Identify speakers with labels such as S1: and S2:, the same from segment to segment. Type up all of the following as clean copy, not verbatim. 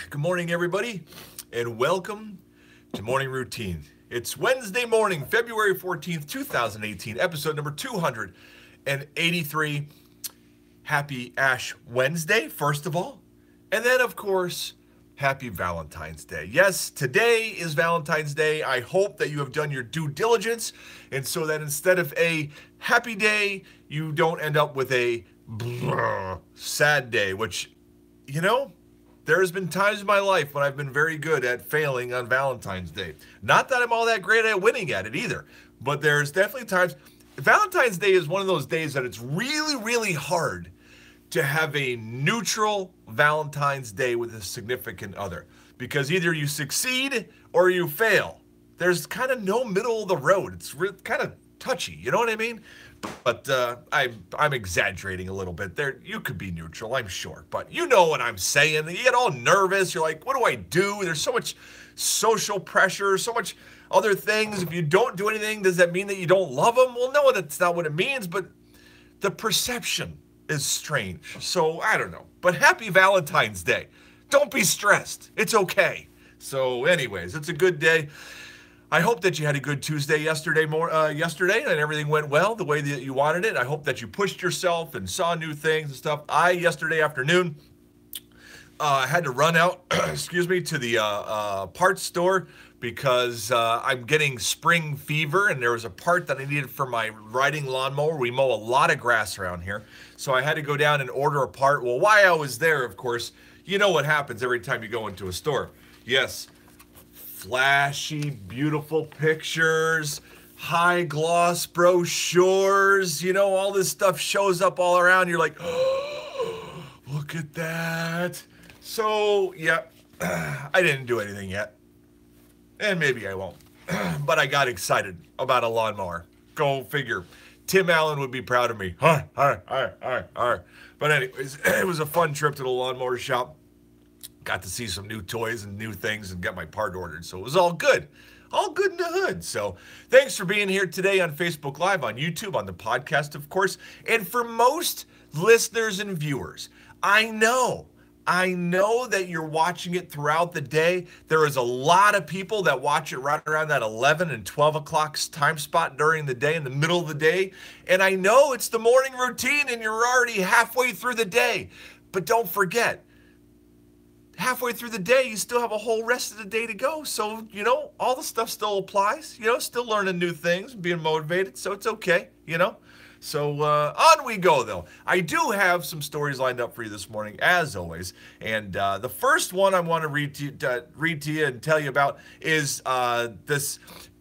S1: Good morning, everybody, and welcome to Morning Routine. It's Wednesday morning, February 14th, 2018, episode number 283. Happy Ash Wednesday, first of all. And then, of course, happy Valentine's Day. Yes, today is Valentine's Day. I hope that you have done your due diligence, and so that instead of a happy day, you don't end up with a sad day, which, there's been times in my life when I've been very good at failing on Valentine's Day. Not that I'm all that great at winning at it either, but there's definitely times. Valentine's Day is one of those days that it's really, really hard to have a neutral Valentine's Day with a significant other, because either you succeed or you fail. There's kind of no middle of the road. It's kind of touchy, you know what I mean? But I'm exaggerating a little bit there. You could be neutral, I'm sure, but you know what I'm saying. You get all nervous. You're like, what do I do? There's so much social pressure, so much other things. If you don't do anything, does that mean that you don't love them? Well, no, that's not what it means, but the perception is strange. So I don't know. But happy Valentine's Day. Don't be stressed. It's okay. So anyways, it's a good day. I hope that you had a good Tuesday yesterday and everything went well the way that you wanted it. I hope that you pushed yourself and saw new things and stuff. Yesterday afternoon, had to run out, to the parts store because I'm getting spring fever, and there was a part that I needed for my riding lawnmower. We mow a lot of grass around here, so I had to go down and order a part. Well, while I was there, of course, you know what happens every time you go into a store. Yes. Flashy, beautiful pictures, high gloss brochures, all this stuff shows up all around. You're like, oh, look at that. So, yeah, I didn't do anything yet. And maybe I won't. But I got excited about a lawnmower. Go figure. Tim Allen would be proud of me. But anyways, it was a fun trip to the lawnmower shop. Got to see some new toys and new things and get my part ordered. So it was all good. All good in the hood. So thanks for being here today on Facebook Live, on YouTube, on the podcast, of course. And for most listeners and viewers, I know that you're watching it throughout the day. There is a lot of people that watch it right around that 11 and 12 o'clock time spot during the day, in the middle of the day. And I know it's the morning routine and you're already halfway through the day. But don't forget, halfway through the day, you still have a whole rest of the day to go. So, all the stuff still applies, still learning new things, being motivated. So it's okay, So on we go, though. I do have some stories lined up for you this morning, as always. And the first one I want to read to you and tell you about is this.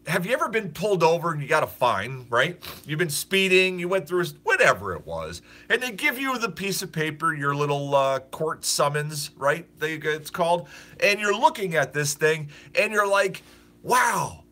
S1: Have you ever been pulled over and you got a fine, right? You've been speeding, you went through whatever it was, and they give you the piece of paper, your little court summons, right? It's called, and you're looking at this thing, and you're like, wow,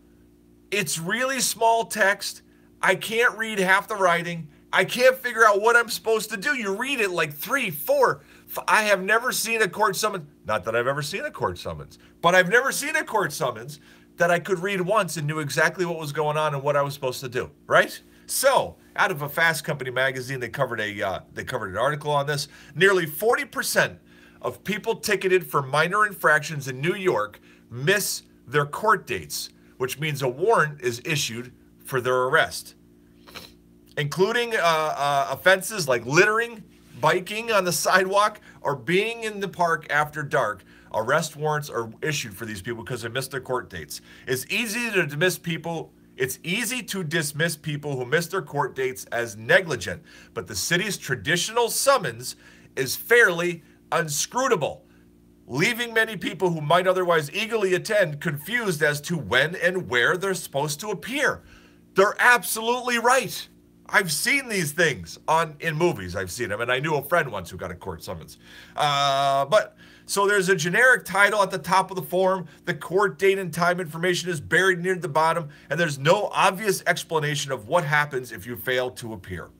S1: it's really small text. I can't read half the writing. I can't figure out what I'm supposed to do. You read it like 3, 4. I have never seen a court summons. Not that I've ever seen a court summons, but I've never seen a court summons that I could read once and knew exactly what was going on and what I was supposed to do, right? So, out of a Fast Company magazine, they covered an article on this. Nearly 40% of people ticketed for minor infractions in New York miss their court dates, which means a warrant is issued for their arrest, including offenses like littering, biking on the sidewalk, or being in the park after dark. Arrest warrants are issued for these people because they missed their court dates. It's easy to dismiss people who miss their court dates as negligent, but the city's traditional summons is fairly inscrutable, leaving many people who might otherwise eagerly attend confused as to when and where they're supposed to appear. They're absolutely right. I've seen these things in movies. I've seen them, and I knew a friend once who got a court summons. So there's a generic title at the top of the form. The court date and time information is buried near the bottom, and there's no obvious explanation of what happens if you fail to appear.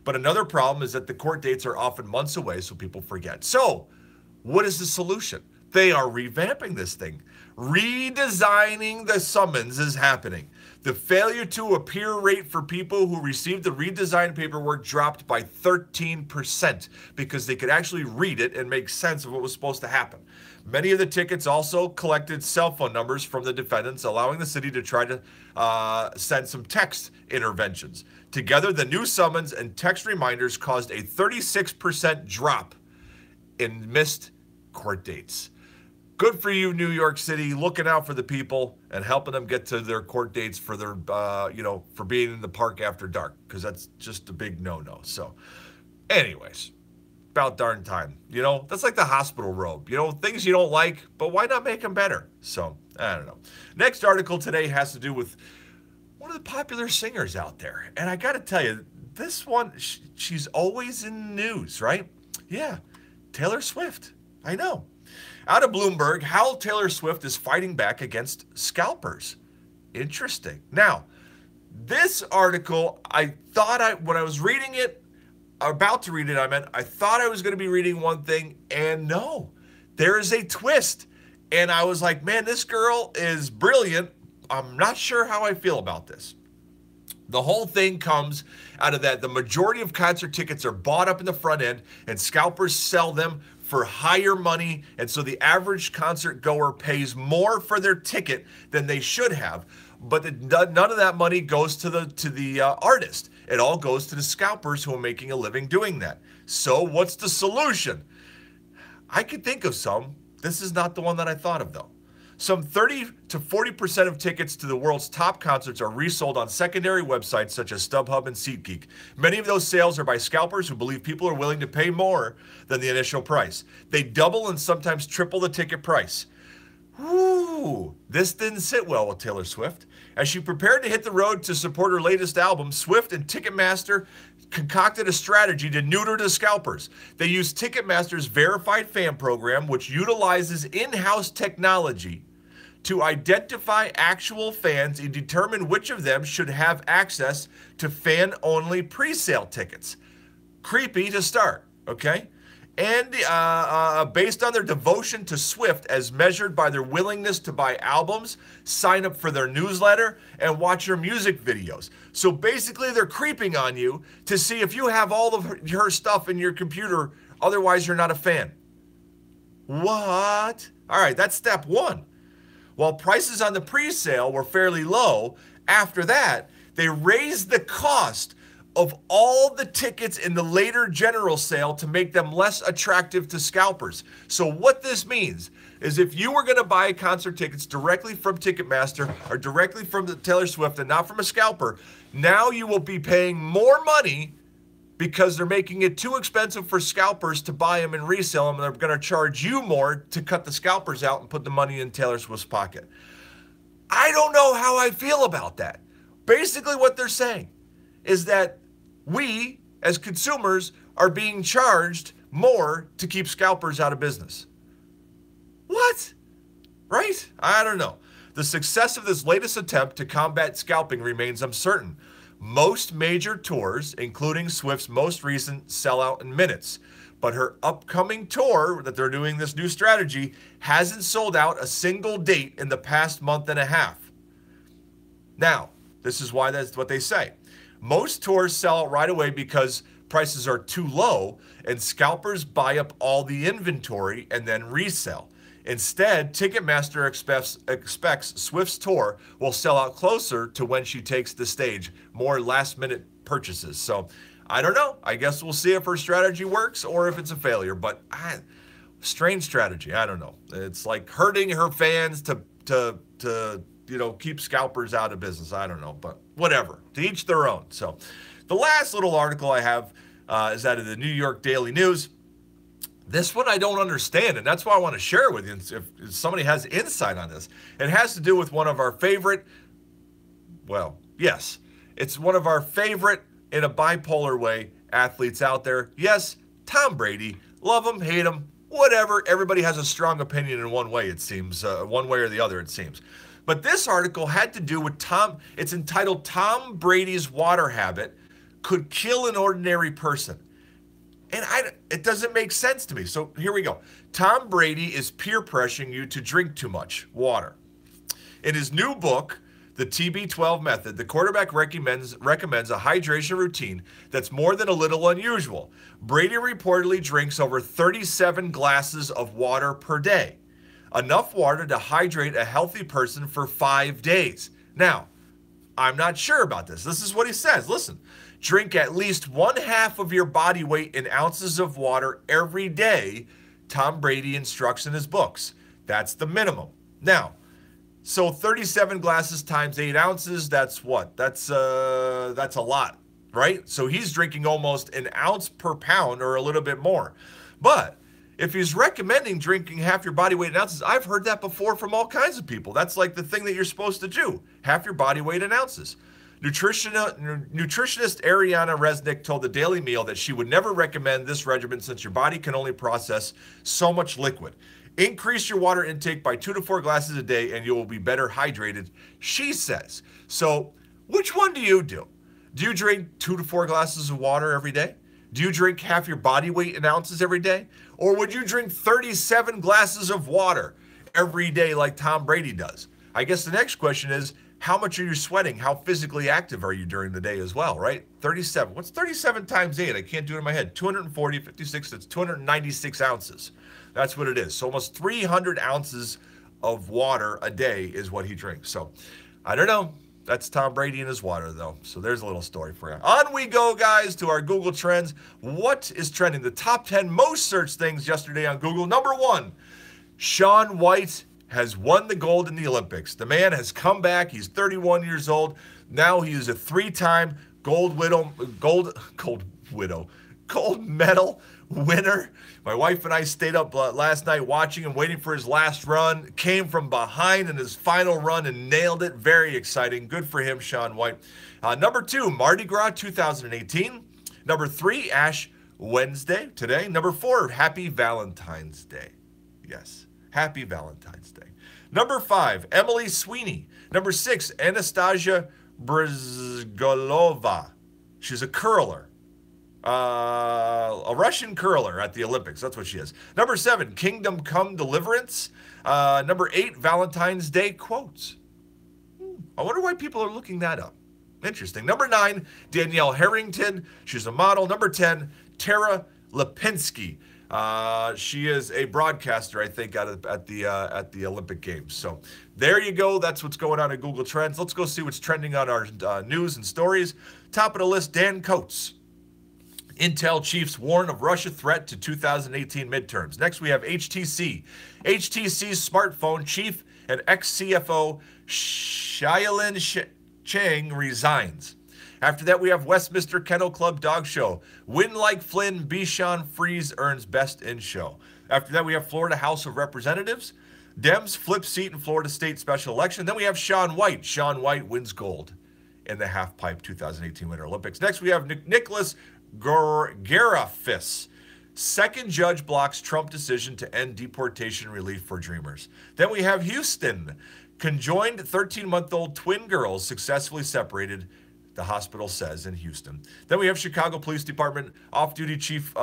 S1: But another problem is that the court dates are often months away, so people forget. So what is the solution? They are revamping this thing. Redesigning the summons is happening. The failure to appear rate for people who received the redesigned paperwork dropped by 13% because they could actually read it and make sense of what was supposed to happen. Many of the tickets also collected cell phone numbers from the defendants, allowing the city to try to send some text interventions. Together, the new summons and text reminders caused a 36% drop in missed court dates. Good for you, New York City, looking out for the people and helping them get to their court dates for their, for being in the park after dark, because that's just a big no-no. So, anyways, about darn time. That's like the hospital robe. Things you don't like, but why not make them better? So, I don't know. Next article today has to do with one of the popular singers out there. And I got to tell you, this one, she's always in the news, right? Yeah, Taylor Swift. I know. Out of Bloomberg, how Taylor Swift is fighting back against scalpers. Interesting. Now, this article, when I was reading it, about to read it, I thought I was going to be reading one thing, and no, there is a twist. And I was like, man, this girl is brilliant. I'm not sure how I feel about this. The whole thing comes out of that the majority of concert tickets are bought up in the front end, and scalpers sell them for higher money, and so the average concert goer pays more for their ticket than they should have. But none of that money goes to the artist. It all goes to the scalpers who are making a living doing that. So what's the solution? I could think of some. This is not the one that I thought of, though. Some 30 to 40% of tickets to the world's top concerts are resold on secondary websites such as StubHub and SeatGeek. Many of those sales are by scalpers who believe people are willing to pay more than the initial price. They double and sometimes triple the ticket price. Woo! This didn't sit well with Taylor Swift. As she prepared to hit the road to support her latest album, Swift and Ticketmaster concocted a strategy to neuter the scalpers. They used Ticketmaster's verified fan program, which utilizes in-house technology to identify actual fans and determine which of them should have access to fan-only pre-sale tickets. Creepy to start, okay? And based on their devotion to Swift as measured by their willingness to buy albums, sign up for their newsletter, and watch her music videos. So basically they're creeping on you to see if you have all of her stuff in your computer, otherwise you're not a fan. What? All right, that's step one. While prices on the pre-sale were fairly low, after that, they raised the cost of all the tickets in the later general sale to make them less attractive to scalpers. So what this means is if you were going to buy concert tickets directly from Ticketmaster or directly from the Taylor Swift and not from a scalper, now you will be paying more money because they're making it too expensive for scalpers to buy them and resell them, and they're going to charge you more to cut the scalpers out and put the money in Taylor Swift's pocket. I don't know how I feel about that. Basically what they're saying is that we, as consumers, are being charged more to keep scalpers out of business. What? Right? I don't know. The success of this latest attempt to combat scalping remains uncertain. Most major tours, including Swift's most recent, sell out in minutes. But her upcoming tour, that they're doing this new strategy, hasn't sold out a single date in the past month and a half. Now, this is why that's what they say. Most tours sell out right away because prices are too low and scalpers buy up all the inventory and then resell. Instead, Ticketmaster expects Swift's tour will sell out closer to when she takes the stage, more last-minute purchases. So, I don't know. I guess we'll see if her strategy works or if it's a failure. But strange strategy. I don't know. It's like hurting her fans to keep scalpers out of business. I don't know, but whatever. To each their own. So, the last little article I have is out of the New York Daily News. This one I don't understand, and that's why I want to share it with you if somebody has insight on this. It has to do with one of our favorite, well, yes, it's one of our favorite, in a bipolar way, athletes out there. Yes, Tom Brady. Love him, hate him, whatever. Everybody has a strong opinion in one way, it seems. One way or the other, it seems. But this article had to do with Tom. It's entitled, Tom Brady's Water Habit Could Kill an Ordinary Person. And it doesn't make sense to me. So here we go. Tom Brady is peer pressuring you to drink too much water. In his new book, the TB12 method, the quarterback recommends a hydration routine that's more than a little unusual. Brady reportedly drinks over 37 glasses of water per day, enough water to hydrate a healthy person for 5 days. Now, I'm not sure about this. This is what he says. Listen, drink at least 1/2 of your body weight in ounces of water every day, Tom Brady instructs in his books. That's the minimum. Now, so 37 glasses times 8 ounces, that's what? That's a lot, right? So he's drinking almost an ounce per pound or a little bit more. But if he's recommending drinking half your body weight in ounces, I've heard that before from all kinds of people. That's like the thing that you're supposed to do, half your body weight in ounces. Nutritionist Ariana Resnick told the Daily Meal that she would never recommend this regimen since your body can only process so much liquid. Increase your water intake by 2 to 4 glasses a day and you will be better hydrated, she says. So which one do you do? Do you drink 2 to 4 glasses of water every day? Do you drink half your body weight in ounces every day? Or would you drink 37 glasses of water every day like Tom Brady does? I guess the next question is, how much are you sweating? How physically active are you during the day as well, right? 37. What's 37 times 8? I can't do it in my head. 240, 56, that's 296 ounces. That's what it is. So almost 300 ounces of water a day is what he drinks. So I don't know. That's Tom Brady and his water, though. So there's a little story for you. On we go, guys, to our Google Trends. What is trending? The top 10 most searched things yesterday on Google. Number 1, Shaun White has won the gold in the Olympics. The man has come back. He's 31 years old. Now he is a 3-time gold medal winner. My wife and I stayed up last night watching him, waiting for his last run. Came from behind in his final run and nailed it. Very exciting. Good for him, Shaun White. Number 2, Mardi Gras 2018. Number 3, Ash Wednesday today. Number 4, Happy Valentine's Day. Yes, Happy Valentine's Day. Number 5, Emily Sweeney. Number 6, Anastasia Brizgalova. She's a curler. A Russian curler at the Olympics. That's what she is. Number 7, Kingdom Come Deliverance. Number 8, Valentine's Day quotes. I wonder why people are looking that up. Interesting. Number 9, Danielle Harrington. She's a model. Number 10, Tara Lipinski. She is a broadcaster, I think, at the Olympic Games. So there you go. That's what's going on in Google Trends. Let's go see what's trending on our news and stories. Top of the list, Dan Coates. Intel chiefs warn of Russia threat to 2018 midterms. Next, we have HTC. HTC's smartphone chief and ex-CFO Xiaolin Chang resigns. After that, we have Westminster Kennel Club Dog Show. Win like Flynn, Bichon Fries earns Best in Show. After that, we have Florida House of Representatives. Dems flip seat in Florida State special election. Then we have Shaun White. Shaun White wins gold in the half-pipe 2018 Winter Olympics. Next, we have Nicholas Garafis. Second judge blocks Trump decision to end deportation relief for Dreamers. Then we have Houston. Conjoined 13-month-old twin girls successfully separated, the hospital says in Houston. Then we have Chicago Police Department. Off-duty chief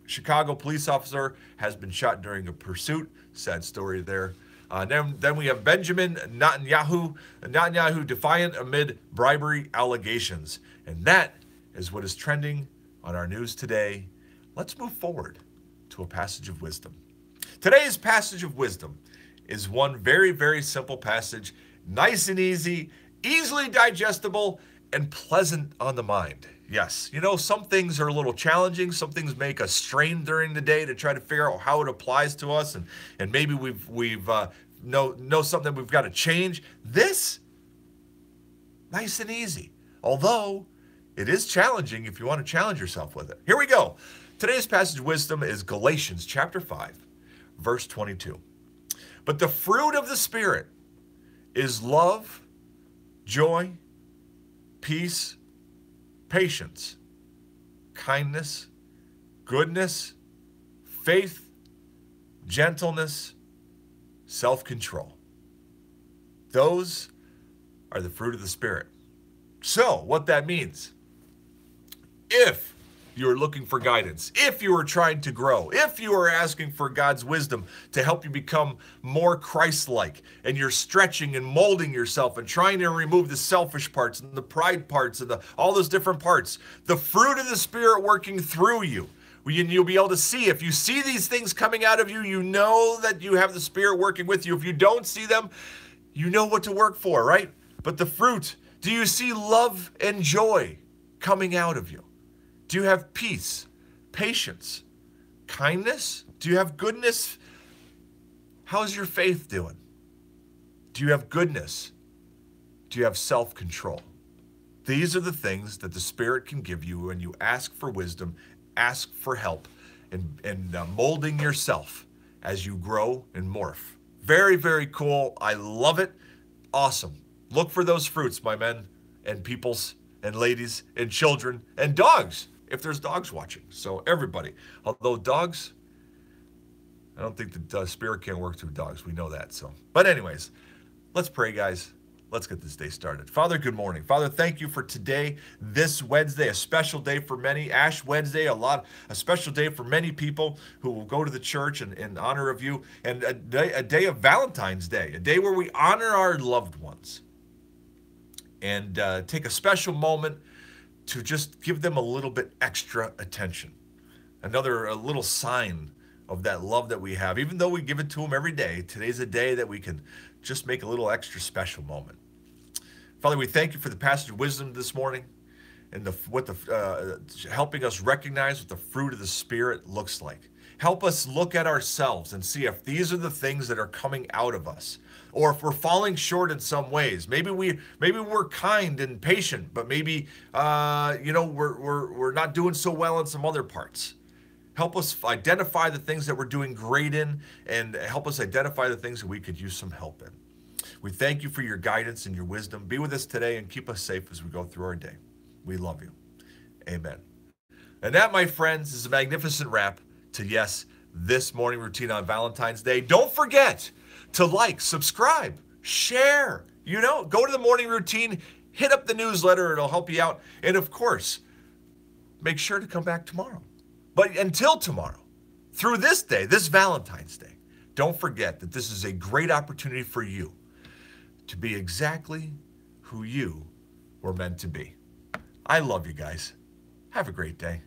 S1: Chicago police officer has been shot during a pursuit. Sad story there. Then we have Benjamin Netanyahu defiant amid bribery allegations. And that is what is trending on our news today. Let's move forward to a passage of wisdom. Today's passage of wisdom is one very, very simple passage, nice and easy, easily digestible, and pleasant on the mind. Yes, you know, some things are a little challenging. Some things make us strain during the day to try to figure out how it applies to us, and maybe we've know something we've got to change. This, nice and easy, although it is challenging if you want to challenge yourself with it. Here we go. Today's passage of wisdom is Galatians chapter 5, verse 22. But the fruit of the Spirit is love, joy, peace, patience, kindness, goodness, faith, gentleness, self-control. Those are the fruit of the Spirit. So, what that means, if you are looking for guidance, if you are trying to grow, if you are asking for God's wisdom to help you become more Christ-like, and you're stretching and molding yourself and trying to remove the selfish parts and the pride parts and all those different parts, the fruit of the Spirit working through you, you'll be able to see. If you see these things coming out of you, you know that you have the Spirit working with you. If you don't see them, you know what to work for, right? But the fruit, do you see love and joy coming out of you? Do you have peace, patience, kindness? Do you have goodness? How's your faith doing? Do you have goodness? Do you have self-control? These are the things that the Spirit can give you when you ask for wisdom, ask for help, and molding yourself as you grow and morph. Very, very cool. I love it. Awesome. Look for those fruits, my men and peoples and ladies and children and dogs, if there's dogs watching. So everybody, although dogs, I don't think the Spirit can work through dogs. We know that. So, but anyways, let's pray, guys. Let's get this day started. Father, good morning. Father, thank you for today, this Wednesday, a special day for many. Ash Wednesday, a special day for many people who will go to the church in honor of you, and a day of Valentine's Day, a day where we honor our loved ones and take a special moment to just give them a little bit extra attention. A little sign of that love that we have. Even though we give it to them every day, today's a day that we can just make a little extra special moment. Father, we thank you for the passage of wisdom this morning and helping us recognize what the fruit of the Spirit looks like. Help us look at ourselves and see if these are the things that are coming out of us, or if we're falling short in some ways. Maybe we're kind and patient, but maybe we're not doing so well in some other parts. Help us identify the things that we're doing great in, and help us identify the things that we could use some help in. We thank you for your guidance and your wisdom. Be with us today and keep us safe as we go through our day. We love you. Amen. And that, my friends, is a magnificent wrap to, yes, this morning routine on Valentine's Day. Don't forget to like, subscribe, share. Go to the morning routine, hit up the newsletter. It'll help you out. And, of course, make sure to come back tomorrow. But until tomorrow, through this day, this Valentine's Day, don't forget that this is a great opportunity for you to be exactly who you were meant to be. I love you guys. Have a great day.